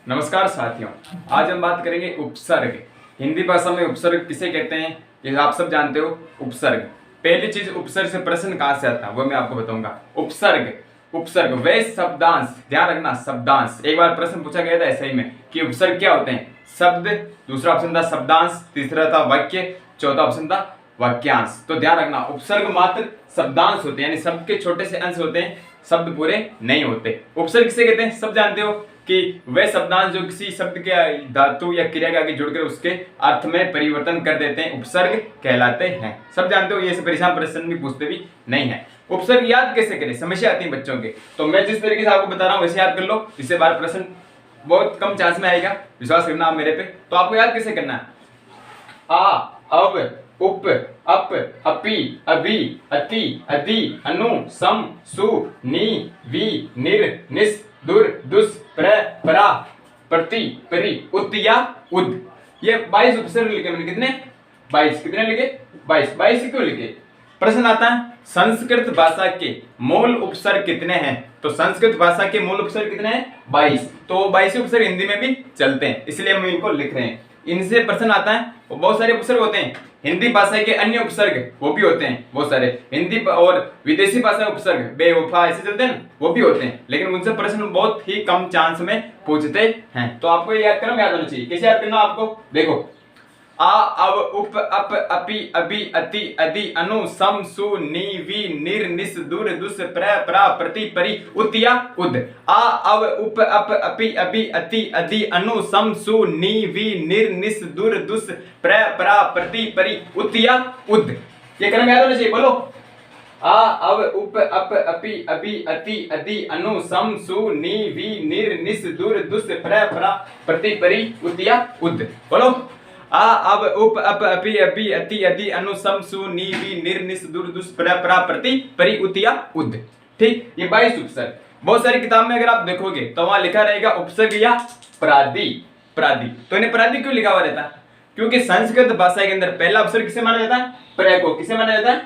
नमस्कार साथियों, आज हम बात करेंगे उपसर्ग। हिंदी भाषा में उपसर्ग किसे कहते हैं ये आप सब जानते हो। उपसर्ग, पहली चीज उपसर्ग से प्रश्न कहां से आता है वो मैं आपको बताऊंगा। उपसर्ग वे शब्दांश, ध्यान रखना शब्दांश। एक बार प्रश्न पूछा गया था ऐसे ही में कि उपसर्ग क्या होते हैं। शब्द, दूसरा ऑप्शन था शब्दांश, तीसरा था वाक्य, चौथा ऑप्शन था वाक्यांश। तो ध्यान रखना उपसर्ग मात्र शब्दांश होते हैं, यानी शब्द के छोटे से अंश होते हैं, शब्द पूरे नहीं होते। उपसर्ग किसे कहते हैं सब जानते हो कि वे शब्दांश जो किसी शब्द के धातु या क्रिया के आगे जुड़कर उसके अर्थ में परिवर्तन कर देते हैं उपसर्ग कहलाते हैं। सब जानते हो, ये से परेशान प्रश्न भी पूछते भी नहीं है। उपसर्ग याद कैसे करें, समस्या आती है बच्चों के, तो मैं जिस तरीके से आपको बता रहा हूं वैसे याद कर लो, इससे बार प्रश्न बहुत कम चांस में आएगा, विश्वास करना आप मेरे पे। तो आपको याद कैसे करना है, आ, अब, उप, अप, अपि, अभि, अति, अधि, अनु, सम, सु, नि, वि, निर, निस, दुर, दुस, प्र, परा, प्रति, परि, उत या उद। ये 22 उपसर्ग लिखे मैंने। कितने? 22। कितने लिखे? 22। 22 क्यों लिखे? प्रश्न आता है संस्कृत भाषा के मूल उपसर्ग कितने हैं। तो संस्कृत भाषा के मूल उपसर्ग कितने हैं? 22। तो 22 उपसर्ग हिंदी में भी चलते हैं, इसलिए हम इनको लिख रहे हैं। इनसे प्रश्न आता है, बहुत सारे उपसर्ग होते हैं। हिंदी भाषा के अन्य उपसर्ग वो भी होते हैं बहुत सारे। हिंदी और विदेशी भाषा उपसर्ग बे, वफा ऐसे चलते हैं, वो भी होते हैं, लेकिन उनसे प्रश्न बहुत ही कम चांस में पूछते हैं। तो आपको याद करना, याद होना चाहिए। कैसे याद करना आपको, देखो आ, अब, उप, अप, अपि, अभि, अति, अधि, अनु, सम, सु, नि, वि, निर, निस, दुर, दुस, प्र, परा, प्रति, परि, उत या उद। आ, अब, उप, अप, अपि, अभि, अति, अधि, अनु, सम, सु, नि, वि, निर, निस, दुर, दुस, प्र, परा, प्रति, परि, उत या उद। ये करना याद होना चाहिए, बोलो। आ, अब, उप, अप, अपि, अभि, अति, अधि, अनु, सम, सु, नि, वि, निर, निस, दुर, दुस, प्र, परा, प्रति, परि, उत या उद। बोलो। आ, अब, उप, अप, अपि, अभि, अति, अधि, अनु, सम, सु, नि, वि, निर, निस, दुर, दुस, प्र, परा, प्रति, परि, उत या उद। ठीक, ये 22 उपसर्ग। बहुत सारी किताब में अगर आप देखोगे तो वहां लिखा रहेगा उपसर्ग या प्रादि। तो इन्हें प्रादि क्यों लिखा हुआ रहता है? क्योंकि संस्कृत भाषा के अंदर पहला उपसर्ग किसे माना जाता है? प्र को। किसे माना जाता है?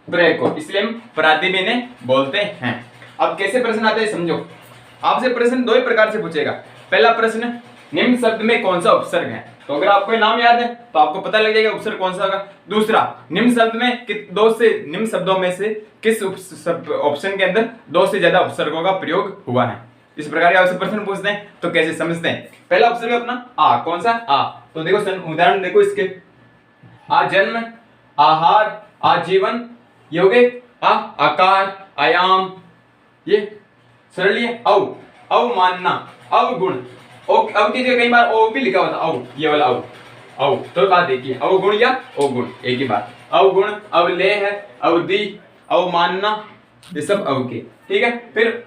प्र को, इसलिए हम प्रादि में इन्हें बोलते हैं। अब कैसे प्रश्न आते हैं समझो। आपसे प्रश्न दो ही प्रकार से पूछेगा। पहला प्रश्न, निम्न शब्द में कौन सा उपसर्ग है। तो अगर आपको नाम याद है तो आपको पता लग जाएगा उपसर्ग कौन सा होगा। दूसरा, निम्न शब्द में निम्न शब्दों में से किस ऑप्शन के अंदर दो से ज्यादा उपसर्गों का प्रयोग हुआ है। इस प्रकार के आपसे प्रश्न पूछते हैं तो कैसे समझते हैं। पहला उपसर्ग अपना आ, कौन सा? आ। तो देखो उदाहरण देखो इसके, आ जन्म, आहार, आजीवन, ये हो गए आ, आकार, आयाम, ये सरल है। अवमानना, अवगुण, अब की जगह कई बार ओ भी लिखा हुआ था, अव, ये वाला अव। तो बात देखिए, अवगुण या अवगुण एक ही बात। अवगुण, अवलेह, अवधि, अवमानना, ये सब अव के। ठीक है। फिर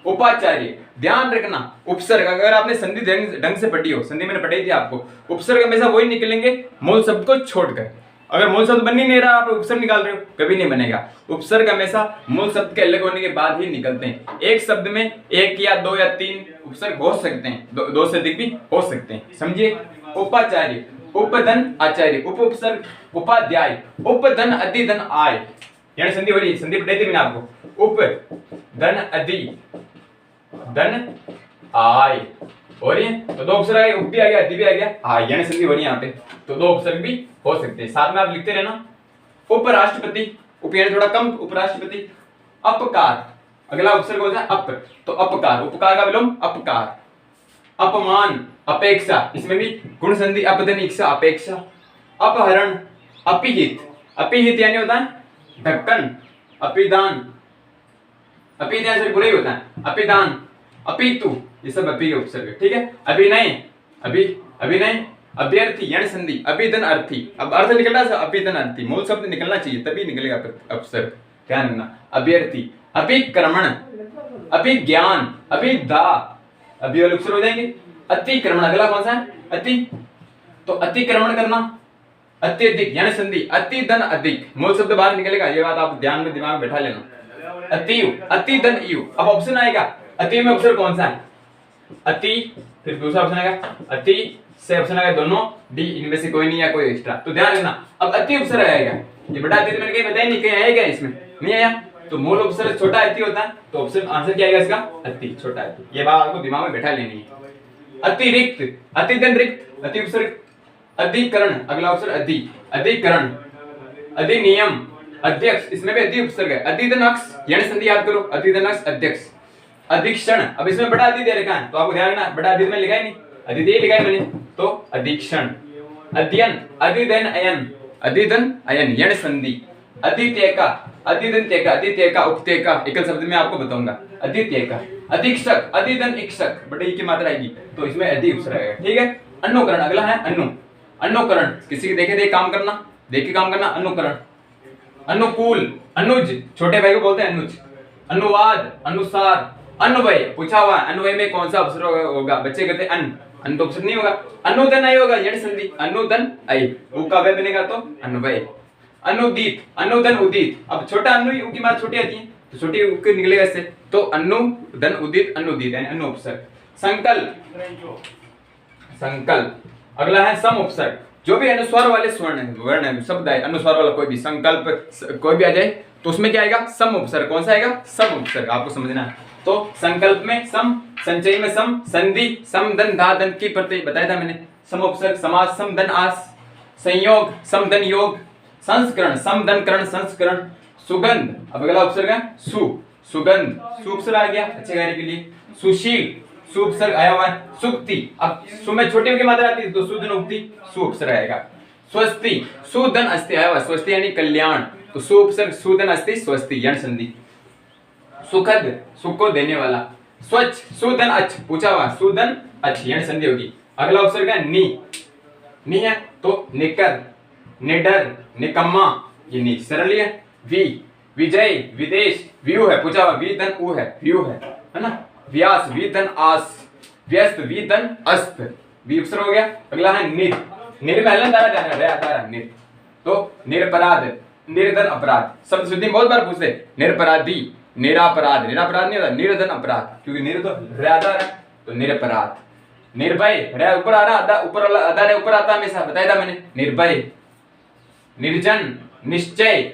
उपाचार्य, ध्यान रखना उपसर्ग अगर आपने संधि ढंग से पढ़ी हो, संधि मैंने पढ़ाई थी आपको, उपसर्ग हमेशा वही निकलेंगे मूल शब्द को छोड़कर। अगर मूल शब्द बन ही नहीं रहा, आप उपसर्ग निकाल रहे हो, कभी नहीं बनेगा। उपसर्ग हमेशा मूल शब्द के अलग होने के बाद ही निकलते हैं। एक शब्द में एक या दो या तीन उपसर्ग हो सकते हैं, दो से अधिक भी हो सकते हैं, समझिए। उपाचार्य, उपधन आचार्य, उपसर्ग उपाध्याय, उपधन अधिधन आय, यानी संधि हो रही है, संधि पढ़ाई थी मैंने आपको। उप धन अधि धन आय हो रही है, तो दो उपसर्ग आ गए, उप भी आ गया, अधि भी आ गया, आय, यानी संधि हो रही है यहाँ पे, तो दो उपसर्ग भी हो सकते हैं। साथ में आप लिखते रहना। उपराष्ट्रपति, उप यानी थोड़ा कम, उपराष्ट्रपति। अपकार, अगला उपसर्ग होता है अप, तो अपकार, उपकार का विलोम अपकार। अपमान, अपेक्षा, इसमें भी गुण संधि अपधन इक्षा, अपेक्षा। अपहरण, अपिहित, अपिहित यानी होता है ढक्कन। अपिदान, अपिहित यानी बुरा ही होता है, अपिदान। अपितु, ये सब अपि के उपसर्ग। ठीक है। अभिनय, अभिनय, अभ्यर्थी यानी संधि, अभिधन अर्थी। अब अर्थ निकल रहा है, अभिधन अर्थी, मूल शब्द निकलना चाहिए तभी निकलेगा उपसर्ग, ध्यान रखना। अभ्यर्थी, अभिक्रमण, अभिज्ञान, अभिधा, अभी वाले उपसर्ग हो जाएंगे। अतिक्रमण, अगला कौन सा है? अति, तो अतिक्रमण करना। अत्यधिक यानी संधि, अति धन अधिक, मूल शब्द बाहर निकलेगा, ये बात आप ध्यान में दिमाग बैठा लेना। अतियु, अति धन यु। अब ऑप्शन आएगा अति में उपसर्ग कौन सा है? अति, फिर दूसरा ऑप्शन आएगा अति से ऑप्शन आएगा दोनों डी, इनमें से कोई नहीं या कोई एक्स्ट्रा, तो ध्यान रखना। अब अति उपसर्ग आएगा, ये बड़ा अति मैंने कहीं बताया नहीं, कहीं आएगा इसमें नहीं आया, तो मूल उपसर्ग छोटा अति होता है, तो ऑप्शन आंसर क्या आएगा इसका? अति, छोटा अति। ये बात आपको दिमाग में बैठा लेनी है। अतिरिक्त, अतिदन रिक्त, अति उपसर्ग, अधिकरण, अगला उपसर्ग अधि, अधिकरण, अधिनियम, अध्यक्ष, इसमें भी अधि उपसर्ग है, अधिधन अक्ष, यानी संधि याद करो, अधिधन अक्ष अध्यक्ष, अधीक्षण, अब इसमें बड़ा अधि दे रखा है तो आपको ध्यान रखना, बड़ा अधि में लिखा ही नहीं, अधिदेय लिखा है मैंने, तो अधीक्षण, अध्ययन, अधिधन अयन, अधिधन अयन, यण संधि, अधित्यका, अधिधन त्यका, अधित्यका उपत्यका, एकल शब्द में आपको बताऊंगा, अधित्यका, अधीक्षक, अधिधन इक्षक, बड़े ई की मात्रा आएगी तो इसमें अधि उपसर्ग आएगा, ठीक है। अनुकरण, अगला है अनु, अनुकरण, किसी के देखे देख काम करना, देख के काम करना, अनुकरण, अनुकूल, अनुज, छोटे भाई को बोलते हैं अनुज, अनुवाद, अनुसार, अन्वय, पूछा हुआ अन्वय में कौन सा उपसर्ग होगा, बच्चे कहते हैं अन तो उपसर्ग नहीं होगा, अनुदन अय होगा, यण संधि, अनुदन अय, उ का अव्यय बनेगा तो अन्वय, अनुदित, अनुदन उदित, अब छोटा अनु उ की मात्रा छोटी आती है तो छोटी उ के निकलेगा इससे, तो अनुदन उदित, अनुदित यानी अनु उपसर्ग। संकल्प, संकल्प, अगला है सम उपसर्ग, जो भी अनुस्वार वाले वर्ण है, शब्द है अनुस्वार वाला कोई भी, संकल्प कोई भी आ जाए तो उसमें क्या आएगा, सम उपसर्ग, कौन सा आएगा, सम उपसर्ग, आपको समझना है। तो संकल्प में सम, संचय में सम, संधि सम दन धा दन की प्रत्यय बताया था मैंने, सम उपसर्ग, समास सम दन आस, संयोग सम दन योग, संस्करण सम दन करण संस्करण, सुगंध, अब अगला उपसर्ग है सु, सुगंध, सु उपसर्ग आ गया अच्छे कार्य के लिए, सुशील, सु उपसर्ग आया हुआ है, सुक्ति, अब सु में छोटी की मात्रा आती है तो सुधन उक्ति, सु उपसर्ग आएगा, स्वस्ति, सुधन अस्ति आया हुआ, स्वस्ति यानी कल्याण, तो सु उपसर्ग सुधन अस्ति स्वस्ति, यण संधि, सुखद, सुख को देने वाला, स्वच्छ, सुधन अच्छ, पूछा हुआ सुधन अच्छ, यण संधि होगी। अगला उपसर्ग है नी है तो निकर, निडर, निकम्मा, ये नी सरल है। विजय, विदेश, व्यू है, पूछा हुआ वीधन उ है, व्यू है ना। व्यास, वीधन आस, व्यस्त, वीधन अस्त, वी उपसर्ग हो गया। अगला है निर, निर में हलन दारा निर, तो निरपराध, निर्धन अपराध, शब्द शुद्धि बहुत बार पूछते, निरपराधी, निरापराध, निरापराध नहीं होता, निर्धन अपराध, क्योंकि निर तो आधार है तो निरपराध। निर्भय, रे ऊपर आ रहा, ऊपर वाला आधार है, ऊपर आता हमेशा, बताया था मैंने, निर्भय। निर्जन, निश्चय,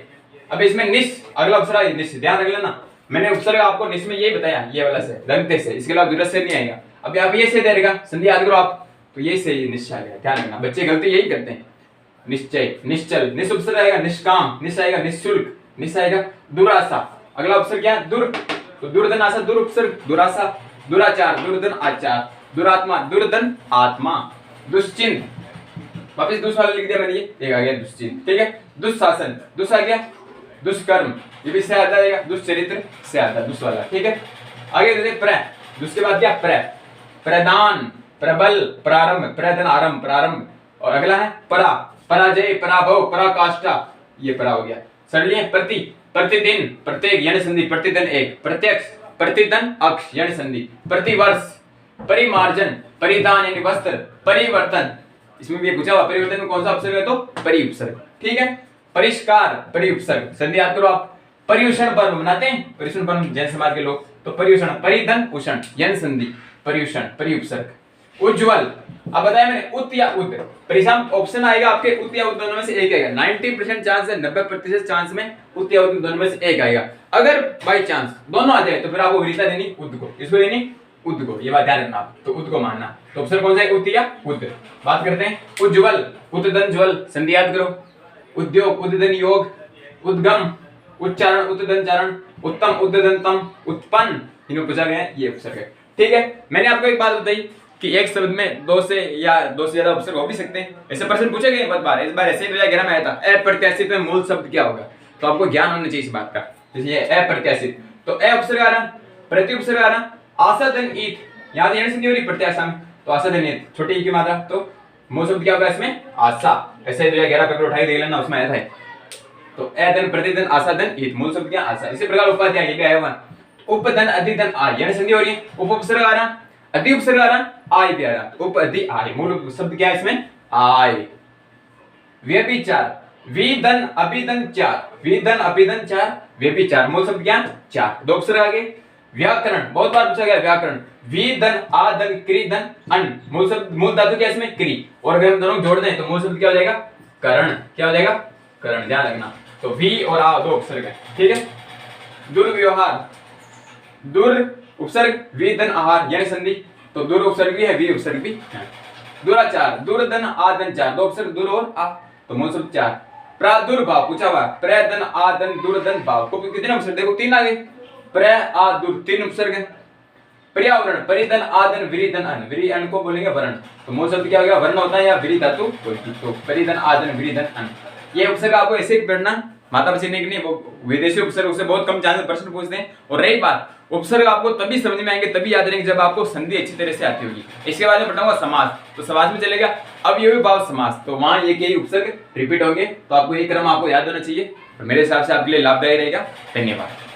अब इसमें निश, अगला उपसर्ग निश, ध्यान रख लेना, मैंने उपसर्ग आपको निश में यही बताया, ये वाला से, दंते से, इसके अलावा विरत से नहीं आएगा। अब आप ये से दे देगा, संधि याद करो आप, तो ये से निश्चय आएगा, ध्यान रखना, बच्चे गलती यही करते हैं। निश्चय, निश्चल, निश उपसर्ग आएगा, निष्काम, निश आएगा, निःशुल्क, निश आएगा, दुराशा, अगला उपसर्ग क्या है, दुर, तो दुर्धन आशा, दुर उपसर्ग, दुराशा, दुराचार, दुर्धन आचार, दुरात्मा, दुर्धन आत्मा, दुश्चिंत, वापस दुष् वाला लिख दिया मैंने, ये आ गया दुश्चिंत, ठीक है। दुस्शासन, दुष् आ गया, दुष्कर्म, ये भी से आता है, दुष्चरित्र से आता है, दुष् वाला, ठीक है। आगे देखते प्र, दुष् के बाद क्या, प्र, प्रदान, प्रबल, प्रारंभ, प्रधन आरंभ, प्रारंभ, और अगला है परा, पराजय, पराभव, पराकाष्ठा, ये परा हो गया। सरली है प्रति, प्रतिदिन, प्रत्येक यण संधि, प्रतिदिन एक, प्रत्यक्ष, प्रतिदन अक्ष यण संधि, प्रतिवर्ष, परिमार्जन, परिधान यानी वस्त्र, परिवर्तन, इसमें भी पूछा हुआ परिवर्तन में कौन सा उपसर्ग है, तो परि उपसर्ग, ठीक है। परिष्कार, परि उपसर्ग, संधि याद करो आप, पर्युषण पर्व मनाते हैं, पर्युषण पर्व जैन समाज के लोग, तो पर्युषण, परिधन उषण, यण संधि, पर्युषण, परि उपसर्ग। उज्ज्वल, अब बताया मैंने उत या उद, परिश्रम ऑप्शन आएगा आपके उत या उद दोनों में से एक आएगा, 90% चांस है, 90% चांस में उत या उद दोनों में से एक आएगा। अगर बाई चांस दोनों आ जाए तो फिर आपको विरिता देनी उद को, इसको देनी उद को, ये बात ध्यान रखना आप, तो उद को मानना। तो ऑप्शन कौन सा है, उत या उद। बात करते हैं उज्ज्वल, उद्दन ज्वल, संधि याद करो, उद्योग, उद्दन योग, उद्गम, उच्चारण, उद्दन चारण, उत्तम, उद्दंतम, उत्पन्न, इन्हें पूछा गया है, ये उपसर्ग है, ठीक है। मैंने आपको एक बात बताई कि एक शब्द में दो से ज्यादा उपसर्ग हो भी सकते हैं, ऐसे प्रश्न पूछे गए बहुत बार, इस बार ऐसे 2011 में आया था, अप्रत्याशित में मूल शब्द क्या होगा, तो आपको ज्ञान होना चाहिए इस बात का। जैसे ये अप्रत्याशित, तो अ उपसर्ग आ रहा, प्रति उपसर्ग आ रहा, आसादन ईत, याद यण संधि हो रही प्रत्याशा में, तो आसादन ईत, छोटी ई की मात्रा, तो मूल शब्द क्या होगा इसमें, आशा, ऐसे 2011 पेपर उठाई देख लेना, उसमें आया था, तो अदन, प्रतिदन, आसादन ईत, मूल शब्द क्या, आशा। इसी प्रकार उपाध्याय, ये भी आया हुआ, उपदन, अधिदन, आ, यण संधि हो रही है, उप उपसर्ग आ रहा, अधि उपसर्ग आ रहा, आय भी आ रहा, उप अधि आय, मूल शब्द क्या है इसमें, आय। व्यभिचार, विधन अभिधन चार, विधन अभिधन चार, व्यभिचार, मूल शब्द क्या, चार, दो उपसर्ग आ गए। व्याकरण, बहुत बार पूछा गया व्याकरण, विधन आदन क्रीधन अन, मूल शब्द, मूल धातु क्या है इसमें, क्री, और अगर हम दोनों जोड़ दें तो मूल शब्द क्या हो जाएगा, करण, क्या हो जाएगा, करण, ध्यान रखना। तो वी और आ दो उपसर्ग है, ठीक है। दुर्व्यवहार, दुर उपसर्ग, विधन आहार, यानी संधि, तो दूर उपसर्ग भी है, वी उपसर्ग भी है। दुराचार, दूरदन आदन चार, दो उपसर्ग दूर और आ, तो मूल शब्द चार। प्रादुर्भाव पूछा हुआ, प्रदन आदन दूरदन भाव को कितने उपसर्ग, देखो 3 आ गए, प्र आ दूर 3 उपसर्ग है। पर्यावरण, परिधन आदन विरिधन अन, विरि अन को बोलेंगे वर्ण, तो मूल शब्द क्या हो गया, वर्ण होता है या विरि धातु होती, तो परिधन आदन विरिधन अन। ये उपसर्ग आपको ऐसे ही पढ़ना, माता पसीने की नहीं, वो विदेशी उपसर्ग से बहुत कम चांस प्रश्न पूछते हैं। और रही बात उपसर्ग, आपको तभी समझ में आएंगे, तभी याद रहेंगे जब आपको संधि अच्छी तरह से आती होगी। इसके बाद में बताऊंगा समास, तो समास में चलेगा अब ये भी भाव समास, तो वहां एक यही उपसर्ग रिपीट होंगे, तो आपको ये क्रम आपको याद होना चाहिए, और मेरे हिसाब से आपके लिए लाभदायी रहेगा। धन्यवाद।